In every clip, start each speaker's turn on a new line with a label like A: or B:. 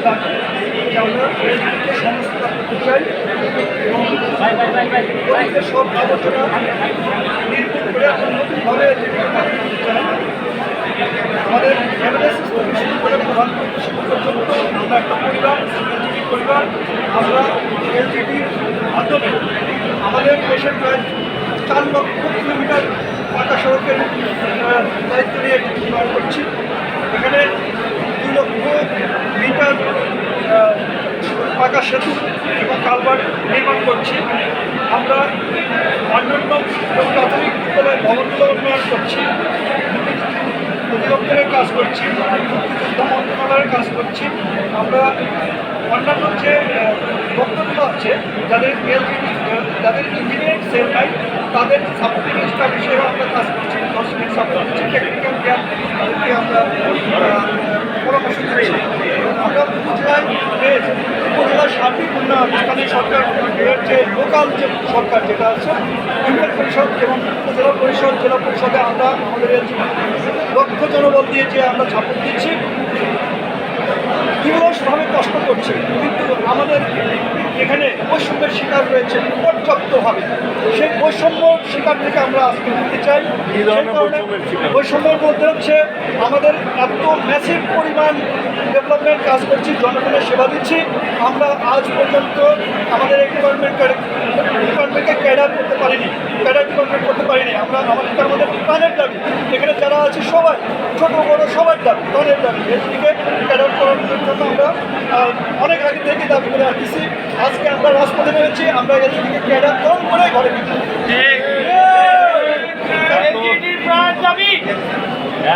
A: থাকে যে আমরা এলজিডিকে সংস্কার করতে চাই এবং অতীতের সব আলোচনা নির্ভর করে আমরা নতুনভাবে এলজিডিকে পালন করতে চাই। আমাদের এমএলএসএস থেকে শুরু করে প্রধান পর্যন্ত আমরা একটা পরিবার, এলজিডি পরিবার। আমরা এলজিডির মাধ্যমে আমাদের দেশের প্রায় 4 লক্ষ কিলোমিটার পাকা সড়কের দায়িত্ব নিয়ে নির্মাণ করছি। এখানে 2 লক্ষ মিটার পাকা সেতু এবং কালভার্ট নির্মাণ করছি। আমরা অন্যান্য প্রাথমিক বিদ্যালয় ভবনগুলো উন্নয়ন করছি, অধিদপ্তরের কাজ করছি, মুক্তিযোদ্ধা মন্ত্রণালয়ের কাজ করছি। আমরা অন্যান্য যে বক্তব্য আছে যাদের ইঞ্জিনিয়ারিং সেল নাই তাদের সাপোর্টিং স্টাফ হিসেবে আমরা কাজ করছি, কসমেটিক সাপোর্ট করছি, টেকনিক্যাল জ্ঞান তাদেরকে আমরা পরামর্শ দিচ্ছি। আমরা উপজেলার সার্বিক উন্নয়ন স্থানীয় সরকার যে লোকাল যে সরকার যেটা আছে ইউনিয়ন পরিষদ এবং উপজেলা পরিষদ, জেলা পরিষদে আমরা আমাদের লক্ষ জনবল দিয়ে যে আমরা সাপোর্ট দিচ্ছি, বিরসভাবে কষ্ট করছে, কিন্তু আমাদের এখানে বৈষম্যের শিকার রয়েছে পর্যাপ্তভাবে। সেই বৈষম্যর শিকার থেকে আমরা আজকে উঠতে চাই। বৈষম্যের মধ্যে হচ্ছে আমাদের এত ম্যাসিভ পরিমাণ ডেভেলপমেন্ট কাজ করছি, জনগণের সেবা দিচ্ছি, আমরা আজ পর্যন্ত আমাদের এই ডিপার্টমেন্টকে ক্যাডার করতে পারিনি, ক্যাডার ডিপার্টমেন্ট করতে পারিনি। আমাদের প্রাণের দাবি, এখানে যারা আছে সবাই ছোট বড় সবার দাবি, প্রাণের দাবি। এদিকে ক্যাডার করার জন্য আমরা অনেক আগে থেকে দাবি করে আসতেছি। আজকে আমরা রাজপথে নেমেছি, আমরা এদিকে ক্যাডার কম করে ঘরে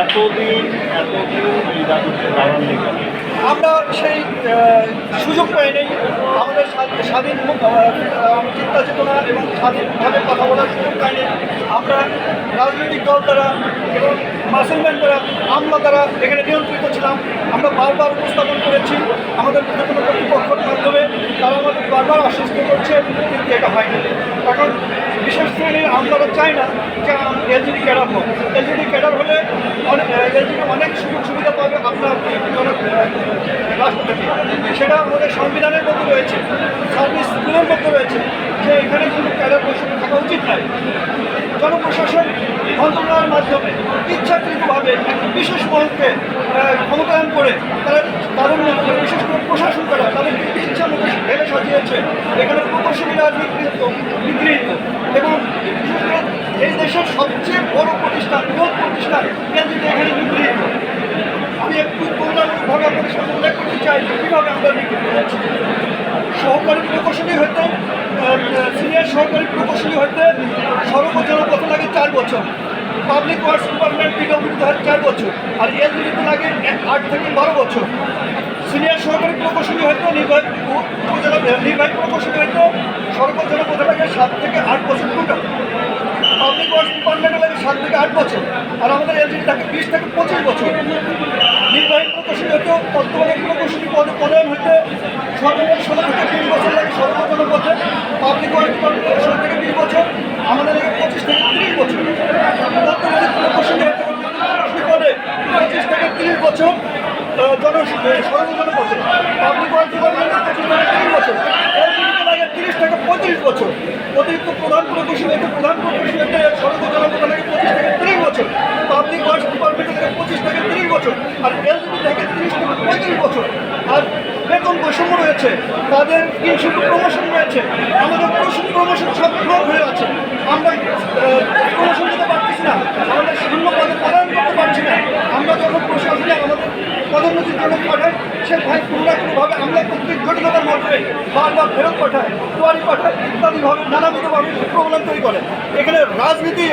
B: এতদিন
A: আমরা সেই সুযোগ পাই নেই। আমাদের স্বাধীন চিন্তা চেতনা এবং স্বাধীনভাবে কথা বলার সুযোগ পাই নেই। আমরা রাজনৈতিক দল দ্বারা এবং মাসলম্যান দ্বারা, আমলা দ্বারা এখানে নিয়ন্ত্রিত ছিলাম। আমরা বারবার উপস্থাপন করেছি আমাদের কোনো কর্তৃপক্ষের মাধ্যমে, তারা আমাদের বারবার আশ্বস্ত করছে, কিন্তু এটা হয়নি। এখন বিশেষ শ্রেণীর আমলারা চায় না যে এলজিডি ক্যাডার হোক। এলজিডি ক্যাডার হলে এলজিডি অনেক সুযোগ সুবিধা পাবে আপনার রাষ্ট্র থেকে। সেটা আমাদের সংবিধানের মধ্যে রয়েছে, সার্ভিস স্কুলের মধ্যে রয়েছে যে এখানে কোনো ক্যাডার বৈষম্য থাকা উচিত নয়। জনপ্রশাসন মন্ত্রণালয়ের মাধ্যমে ইচ্ছাকৃতভাবে একটা বিশেষ মহলকে ক্ষমতায়ন করে তাদের মধ্যে বিশেষ করে প্রশাসন করা তাদেরকে ইচ্ছা মতো ঢেলে সাজিয়েছে। এখানে প্রকৌশলী রাজনীতিগৃহীত এবং বিশেষ করে এই দেশের সবচেয়ে বড় প্রতিষ্ঠান, বৃহৎ প্রতিষ্ঠান এলজিডি এখানে নিগৃহীত। আমি একটু তুলনামূলকভাবে আপনাদের সামনে উল্লেখ করতে চাই কীভাবে আমরা নিগৃহীত হচ্ছি। সহকারী প্রকৌশলী হইতে সিনিয়র সহকারী প্রকৌশলী হইতে সর্বজনপথে লাগে 4 বছর, পাবলিক ওয়ার্কস ডিপার্টমেন্ট পিডব্লিউডিতে 4 বছর, আর এলজিডিতে লাগে 8 থেকে 12 বছর। সিনিয়র সহকারী প্রকৌশলী হইতে নির্বাহী প্রকৌশলী হইতে সর্বজনপথে লাগে 7 থেকে 8 বছর টোটাল। পাবলিক ওয়ার্কস ডিপার্টমেন্টে লাগে 7 থেকে 8 বছর, আর আমাদের এলজিডি থাকে 20 থেকে 25 বছর। নির্বাহী প্রকৌশলী হইতে তত্ত্বাবধায়ক প্রকৌশলী পদায়ন হইতে সর্বমোট 16 থেকে 20 বছর লাগে সর্বজনপথে। পাবলিক ওয়ার্কস ডিপার্টমেন্টে 16 থেকে 20 বছর, আমাদের লাগে 25 থেকে 30 বছর। তত্ত্বাবধায়ক প্রকৌশলী পদে 25 থেকে 30 বছর সর্বজনপথে। পাবলিক ওয়ার্কস ডিপার্টমেন্টে 25 থেকে 30 বছর, এলজিডিতে লাগে 30 থেকে 35 বছর। অতিরিক্ত প্রধান প্রকৌশলী সর্বজনপথে লাগে 25 থেকে 30 বছর, পাবলিক ওয়ার্কস ডিপার্টমেন্টে থেকে 25 থেকে 30 বছর, আর এলজিডি থেকে 30 থেকে 35 বছর। আর বেতন বৈষম্য রয়েছে, তাদের শুধু প্রমোশন রয়েছে, আমাদের প্রমোশন সব ব্লক হয়ে আছে। আমরা প্রমোশন দিতে পারতেছি না, আমাদের শূন্য পদে পদায়ন করতে পারছি না। আমরা যখন প্রশাসনে আমাদের পদোন্নতির জন্য পাঠাই, সে ভাই কোনোভাবে আমলা কর্তৃক জটিলতার মাধ্যমে বারবার ফেরত পাঠায়, তোয়ারি পাঠায় ইত্যাদিভাবে নানাবিধভাবে প্রবলেম তৈরি করে। এখানে রাজনীতি